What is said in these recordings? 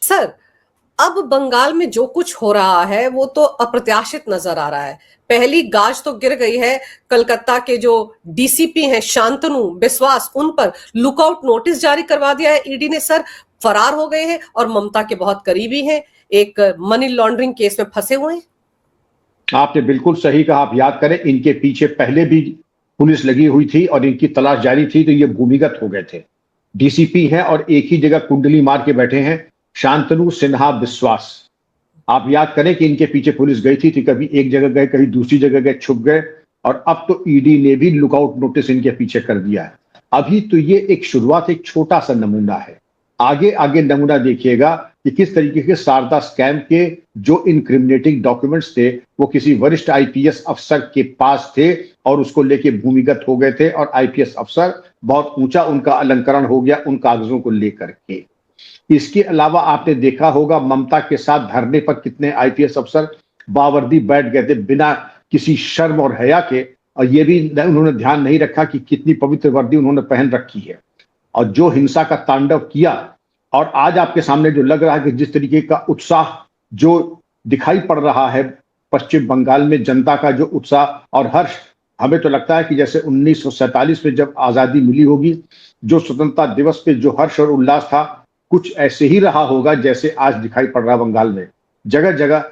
Sir, अब बंगाल में जो कुछ हो रहा है वो तो अप्रत्याशित नजर आ रहा है। पहली गाज तो गिर गई है। कलकत्ता के जो डीसीपी हैं शांतनु बिस्वास, उन पर लुकआउट नोटिस जारी करवा दिया है ईडी ने। सर फरार हो गए हैं और ममता के बहुत करीबी हैं, एक मनी लॉन्ड्रिंग केस में फंसे हुए हैं। आपने बिल्कुल सही कहा। आप याद करें, इनके पीछे पहले भी पुलिस लगी हुई थी और इनकी तलाश जारी थी, तो ये भूमिगत हो गए थे। डीसीपी हैं और एक ही जगह कुंडली मार के बैठे हैं, शांतनु सिन्हा बिस्वास। आप याद करें कि इनके पीछे पुलिस गई थी, तो कभी एक जगह गए, कभी दूसरी जगह गए, छुप गए, और अब तो ईडी ने भी लुकआउट नोटिस इनके पीछे कर दिया है। अभी तो ये एक शुरुआत, एक छोटा सा नमूना है। आगे आगे नमूना देखिएगा कि किस तरीके के शारदा स्कैम के जो इनक्रिमिनेटिंग डॉक्यूमेंट्स थे वो किसी वरिष्ठ आईपीएस अफसर के पास थे और उसको लेके भूमिगत हो गए थे, और आईपीएस अफसर बहुत ऊंचा उनका अलंकरण हो गया उन कागजों को लेकर के। इसके अलावा आपने देखा होगा ममता के साथ धरने पर कितने आईपीएस अफसर बावर्दी बैठ गए थे बिना किसी शर्म और हया के, और ये भी उन्होंने ध्यान नहीं रखा कि कितनी पवित्र वर्दी उन्होंने पहन रखी है, और जो हिंसा का तांडव किया। और आज आपके सामने जो लग रहा है कि जिस तरीके का उत्साह जो दिखाई पड़ रहा है पश्चिम बंगाल में, जनता का जो उत्साह और हर्ष, हमें तो लगता है कि जैसे 1947 में जब आजादी मिली होगी, जो स्वतंत्रता दिवस पे जो हर्ष और उल्लास था, कुछ ऐसे ही रहा होगा जैसे आज दिखाई पड़ रहा बंगाल में। जगह जगह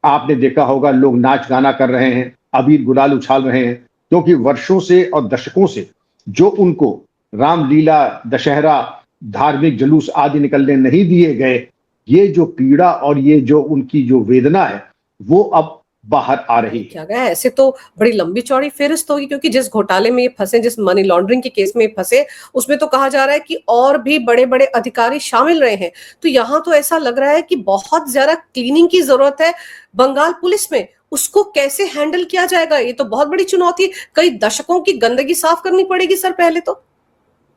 आपने देखा होगा लोग नाच गाना कर रहे हैं, अबीर गुलाल उछाल रहे हैं, क्योंकि वर्षों से और दशकों से जो उनको रामलीला, दशहरा, धार्मिक जुलूस आदि निकलने नहीं दिए गए, ये जो पीड़ा और ये जो उनकी जो वेदना है वो अब बाहर आ रही है। क्या गया, ऐसे तो बड़ी लंबी चौड़ी फेहरिस्त होगी, क्योंकि जिस घोटाले में ये फंसे, जिस मनी लॉन्ड्रिंग के केस में फंसे, उसमें तो कहा जा रहा है कि और भी बड़े बड़े अधिकारी शामिल रहे हैं। तो यहाँ तो ऐसा लग रहा है कि बहुत ज्यादा क्लीनिंग की जरूरत है बंगाल पुलिस में। उसको कैसे हैंडल किया जाएगा, ये तो बहुत बड़ी चुनौती है। कई दशकों की गंदगी साफ करनी पड़ेगी सर पहले तो।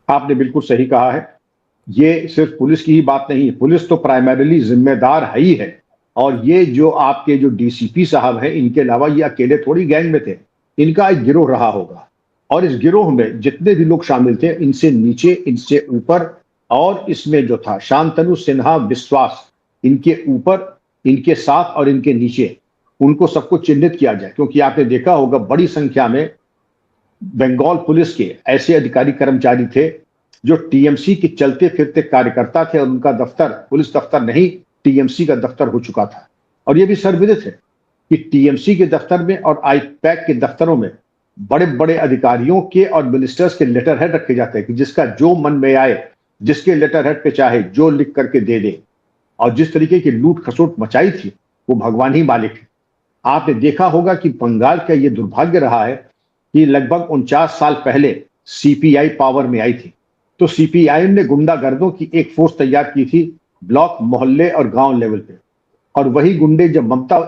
आपने बिल्कुल सही कहा है। ये सिर्फ पुलिस की ही बात नहीं है, पुलिस तो प्राइमरीली जिम्मेदार है ही है। और ये जो आपके जो डीसीपी साहब हैं, इनके अलावा ये अकेले थोड़ी गैंग में थे, इनका एक गिरोह रहा होगा, और इस गिरोह में जितने भी लोग शामिल थे, इनसे नीचे, इनसे ऊपर, और इसमें जो था शांतनु सिन्हा बिस्वास, इनके ऊपर, इनके साथ और इनके नीचे, उनको सबको चिन्हित किया जाए। क्योंकि आपने देखा होगा बड़ी संख्या में बंगाल पुलिस के ऐसे अधिकारी कर्मचारी थे जो टीएमसी के चलते फिरते कार्यकर्ता थे, और उनका दफ्तर पुलिस दफ्तर नहीं, टीएमसी का दफ्तर हो चुका था। और यह भी सर्वविदित है कि टीएमसी के दफ्तर में और आईपैक के दफ्तरों में बड़े बड़े अधिकारियों के और मिनिस्टर्स के लेटर हेड रखे जाते हैं कि जिसका जो मन में आए, जिसके लेटर हेड पे चाहे जो लिख करके दे दे। और जिस तरीके की लूट खसोट मचाई थी वो भगवान ही मालिक है। आपने देखा होगा कि बंगाल का ये दुर्भाग्य रहा है कि लगभग 49 साल पहले सीपीआई पावर में आई थी, तो सीपीआई ने गुंडागर्दों की एक फोर्स तैयार की थी ब्लॉक, मोहल्ले और गांव लेवल पे। और वही गुंडे जब ममता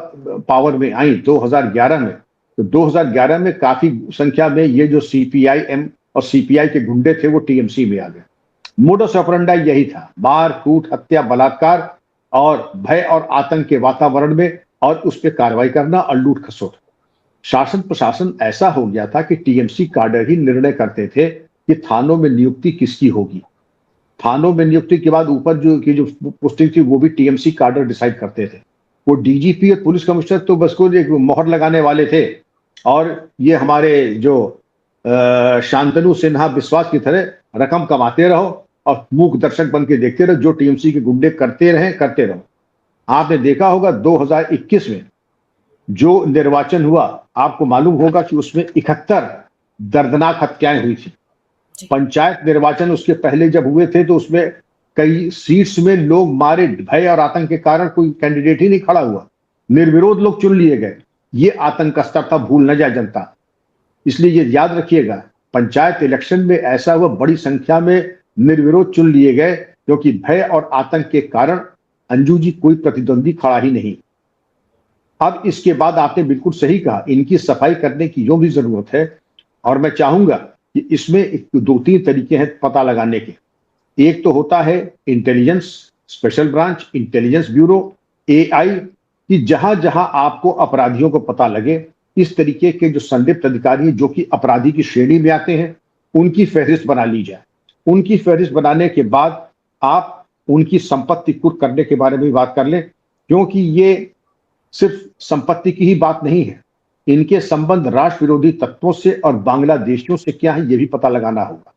पावर में आई 2011 में, तो 2011 में काफी संख्या में ये जो सीपीआईएम और सीपीआई के गुंडे थे वो टीएमसी में आ गए। मोडस ऑपरेंडी यही था, मार कूट, हत्या, बलात्कार और भय और आतंक के वातावरण में, और उस पर कार्रवाई करना और लूट खसोट। शासन प्रशासन ऐसा हो गया था कि टीएमसी काडर ही निर्णय करते थे कि थानों में नियुक्ति किसकी होगी। थानों में नियुक्ति के बाद ऊपर जो पोस्टिंग थी वो भी टीएमसी काडर डिसाइड करते थे। वो डीजीपी और पुलिस कमिश्नर तो बस को एक मोहर लगाने वाले थे, और ये हमारे जो शांतनु सिन्हा बिस्वास की तरह रकम कमाते रहो और मूक दर्शक बन के देखते रहो, जो टीएमसी के गुंडे करते रहो। आपने देखा होगा 2021 में जो निर्वाचन हुआ, आपको मालूम होगा कि उसमें 71 दर्दनाक हत्याएं हुई थी। पंचायत निर्वाचन उसके पहले जब हुए थे तो उसमें कई सीट्स में लोग मारे, भय और आतंक के कारण कोई कैंडिडेट ही नहीं खड़ा हुआ, निर्विरोध लोग चुन लिए गए। ये आतंक का स्तर था, भूल न जाए जनता। इसलिए ये याद रखिएगा, पंचायत इलेक्शन में ऐसा हुआ, बड़ी संख्या में निर्विरोध चुन लिए गए, क्योंकि भय और आतंक के कारण अंजू जी कोई प्रतिद्वंदी खड़ा ही नहीं। अब इसके बाद आपने बिल्कुल सही कहा, इनकी सफाई करने की जो भी जरूरत है, और मैं चाहूंगा कि इसमें 2-3 तरीके हैं पता लगाने के। एक तो होता है intelligence special branch, intelligence bureau, AI, कि जहां जहां आपको अपराधियों को पता लगे, इस तरीके के जो संदिग्ध अधिकारी जो कि अपराधी की श्रेणी में आते हैं, उनकी फहरिस्त बना ली जाए। उनकी फहरिस्त बनाने के बाद आप उनकी संपत्ति कुर्क करने के बारे में भी बात कर लें, क्योंकि ये सिर्फ संपत्ति की ही बात नहीं है, इनके संबंध राष्ट्र विरोधी तत्वों से और बांग्लादेशियों से क्या है ये भी पता लगाना होगा।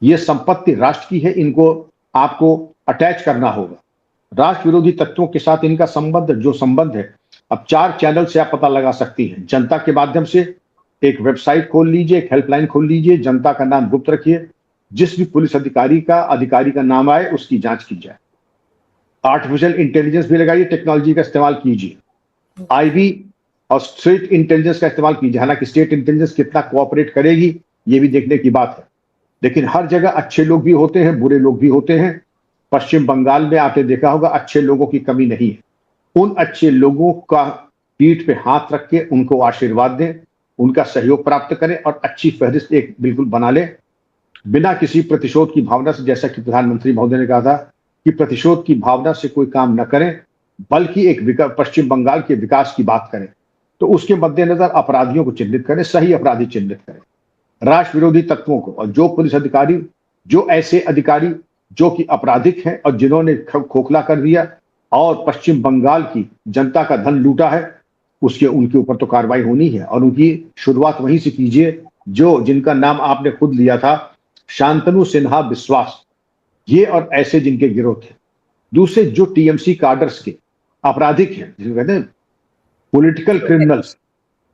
ये संपत्ति राष्ट्र की है, इनको आपको अटैच करना होगा। राष्ट्र विरोधी तत्वों के साथ इनका संबंध है, अब 4 चैनल से आप पता लगा सकती हैं। जनता के माध्यम से एक वेबसाइट खोल लीजिए, एक हेल्पलाइन खोल लीजिए, जनता का नाम गुप्त रखिए, जिस भी पुलिस अधिकारी का नाम आए उसकी जांच की जाए। आर्टिफिशियल इंटेलिजेंस भी लगाइए, टेक्नोलॉजी का इस्तेमाल कीजिए। आईबी और स्टेट इंटेलिजेंस का इस्तेमाल कीजिए। हालांकि स्टेट इंटेलिजेंस कितना कोऑपरेट करेगी ये भी देखने की बात है, लेकिन हर जगह अच्छे लोग भी होते हैं, बुरे लोग भी होते हैं। पश्चिम बंगाल में आपने देखा होगा अच्छे लोगों की कमी नहीं है। उन अच्छे लोगों का पीठ पे हाथ रख के उनको आशीर्वाद दें, उनका सहयोग प्राप्त करें और अच्छी फहरिस्त एक बिल्कुल बना लें, बिना किसी प्रतिशोध की भावना से। जैसा कि प्रधानमंत्री महोदय ने कहा था कि प्रतिशोध की भावना से कोई काम न करें, बल्कि एक पश्चिम बंगाल के विकास की बात करें। तो उसके मद्देनजर अपराधियों को चिन्हित करें, सही अपराधी चिन्हित करें, राष्ट्र विरोधी तत्वों को। और जो पुलिस अधिकारी, जो ऐसे अधिकारी जो कि आपराधिक हैं और जिन्होंने खोखला कर दिया और पश्चिम बंगाल की जनता का धन लूटा है, उनके ऊपर तो कार्रवाई होनी है। और उनकी शुरुआत वहीं से कीजिए जिनका नाम आपने खुद लिया था, शांतनु सिन्हा बिस्वास, ये और ऐसे जिनके गिरोह थे। दूसरे जो टीएमसी काडर्स के आपराधिक हैं, जिनको कहते हैं पॉलिटिकल क्रिमिनल्स,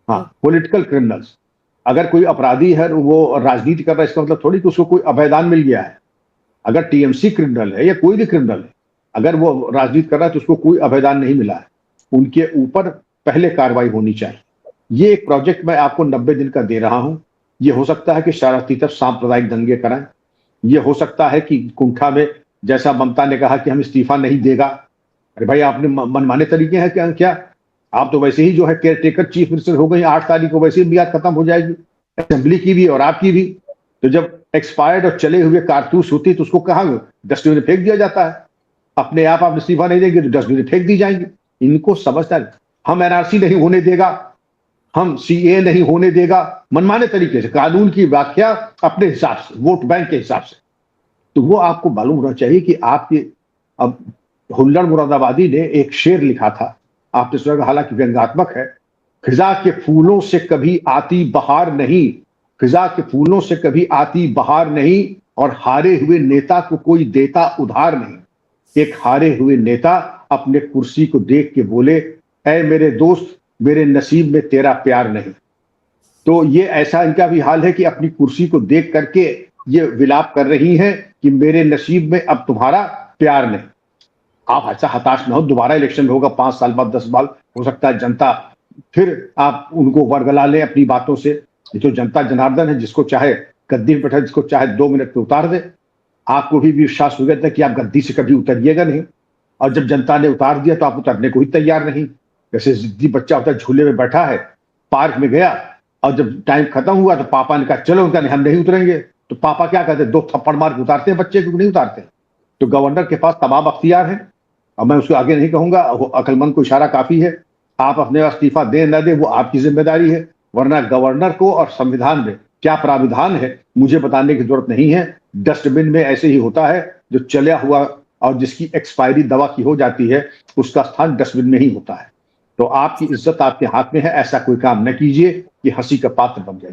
पॉलिटिकल क्रिमिनल्स। अगर कोई अपराधी है वो राजनीति कर रहा है, इसका मतलब थोड़ी कि उसको कोई अभयदान मिल गया है। अगर टीएमसी क्रिमिनल है या कोई भी क्रिमिनल है, अगर वो राजनीति कर रहा है तो उसको कोई अभयदान नहीं मिला है, उनके ऊपर पहले कार्रवाई होनी चाहिए। ये एक प्रोजेक्ट मैं आपको 90 दिन का दे रहा हूं। ये हो सकता है कि शरारती सांप्रदायिक दंगे कराएं, ये हो सकता है कि कुंठा में जैसा ममता ने कहा कि हम इस्तीफा नहीं देगा। अरे भाई, आपने मनमाने तरीके हैं क्या? आप तो वैसे ही जो है केयरटेकर चीफ मिनिस्टर हो गए, 8 तारीख को वैसे ही मियाद खत्म हो जाएगी, असेंबली की भी और आपकी भी। तो जब एक्सपायर्ड और चले हुए कारतूस होती तो उसको कहाँ डस्टबिन में फेंक दिया जाता है। अपने आप इस्तीफा नहीं देंगे तो डस्टबिन में फेंक दी जाएंगी। इनको समझता है हम एनआरसी नहीं होने देगा, हम सीए नहीं होने देगा, मनमाने तरीके से कानून की व्याख्या अपने हिसाब से, वोट बैंक के हिसाब से। तो वो आपको मालूम होना चाहिए कि आपके अब हुल्लड़ मुरादाबादी ने एक शेर लिखा था, आपने सुना, हालांकि व्यंग्यात्मक है। खिजा के फूलों से कभी आती बहार नहीं, खिजा के फूलों से कभी आती बहार नहीं, और हारे हुए नेता को कोई देता उधार नहीं। एक हारे हुए नेता अपने कुर्सी को देख के बोले, ऐ मेरे दोस्त, मेरे नसीब में तेरा प्यार नहीं। तो ये ऐसा इनका भी हाल है कि अपनी कुर्सी को देख करके ये विलाप कर रही हैं कि मेरे नसीब में अब तुम्हारा प्यार नहीं। आप ऐसा हताश न हो, दोबारा इलेक्शन होगा 5 साल बाद, 10 साल, हो सकता है जनता फिर आप उनको वर्गला लें अपनी बातों से। ये तो जनता जनार्दन है, जिसको चाहे गद्दी में बैठा, जिसको चाहे 2 मिनट में उतार दे। आपको भी विश्वास हो गया था कि आप गद्दी से कभी उतरिएगा नहीं, और जब जनता ने उतार दिया तो आप उतरने को ही तैयार नहीं। जैसे जिद्दी बच्चा होता है, झूले में बैठा है, पार्क में गया, और जब टाइम खत्म हुआ तो पापा ने कहा चलो, उनका नहीं, हम नहीं उतरेंगे। तो पापा क्या कहते, 2 थप्पड़ मार के उतारते हैं बच्चे को, नहीं उतारते। तो गवर्नर के पास तमाम अख्तियार हैं, और मैं उसको आगे नहीं कहूंगा, अक्लमंद को इशारा काफी है। आप अपने इस्तीफा दे न दे वो आपकी जिम्मेदारी है, वरना गवर्नर को और संविधान में क्या प्राविधान है मुझे बताने की जरूरत नहीं है। डस्टबिन में ऐसे ही होता है, जो चला हुआ और जिसकी एक्सपायरी दवा की हो जाती है, उसका स्थान डस्टबिन में ही होता है। तो आपकी इज्जत आपके हाथ में है, ऐसा कोई काम न कीजिए कि हंसी का पात्र बन जाए।